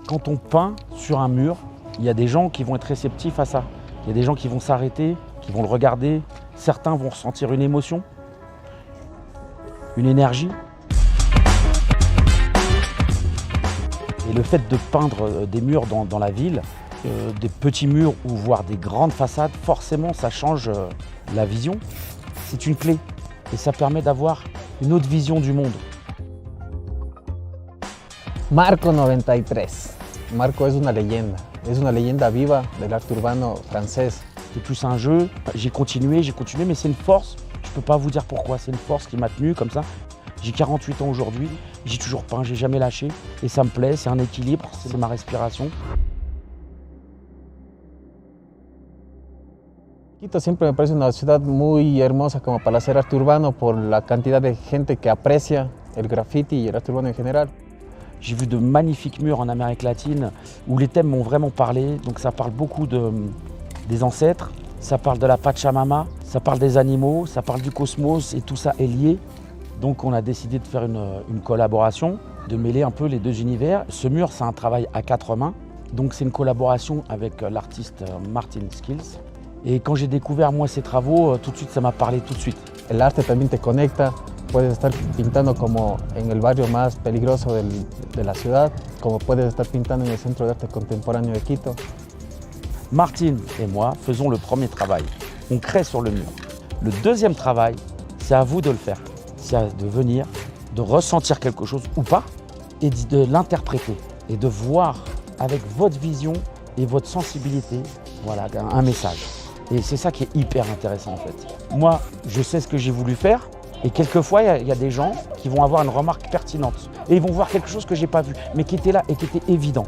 Quand on peint sur un mur, il y a des gens qui vont être réceptifs à ça. Il y a des gens qui vont s'arrêter, qui vont le regarder. Certains vont ressentir une émotion, une énergie. Et le fait de peindre des murs dans la ville, des petits murs ou voire des grandes façades, forcément ça change la vision. C'est une clé et ça permet d'avoir une autre vision du monde. Marco 93. Marco es una leyenda viva del arte urbano francés. C'est plus un jeu, j'ai continué, mais c'est une force. Je ne peux pas vous dire pourquoi, c'est une force qui m'a tenu comme ça. J'ai 48 ans aujourd'hui, j'ai toujours peint, j'ai jamais lâché. Et ça me plaît, c'est un équilibre, c'est ma respiration. Quito siempre me parece una ciudad muy hermosa como para hacer arte urbano por la cantidad de gente que aprecia el graffiti y el arte urbano en general. J'ai vu de magnifiques murs en Amérique latine où les thèmes m'ont vraiment parlé. Donc ça parle beaucoup des ancêtres, ça parle de la Pachamama, ça parle des animaux, ça parle du cosmos et tout ça est lié. Donc on a décidé de faire une collaboration, de mêler un peu les deux univers. Ce mur, c'est un travail à 4 mains. Donc c'est une collaboration avec l'artiste Martin Skills. Et quand j'ai découvert moi ces travaux, tout de suite ça m'a parlé tout de suite. El arte también te conecta. Puedes estar pintando como en el barrio más peligroso de la ciudad, como puedes estar pintando en el Centro de Arte Contemporáneo de Quito. Martin et moi faisons le premier travail. On crée sur le mur. Le deuxième travail, c'est à vous de le faire. C'est de venir, de ressentir quelque chose ou pas, et de l'interpréter. Et de voir avec votre vision et votre sensibilité, voilà, un message. Et c'est ça qui est hyper intéressant en fait. Moi, je sais ce que j'ai voulu faire. Et quelquefois, il y a des gens qui vont avoir une remarque pertinente. Et ils vont voir quelque chose que je n'ai pas vu, mais qui était là et qui était évident.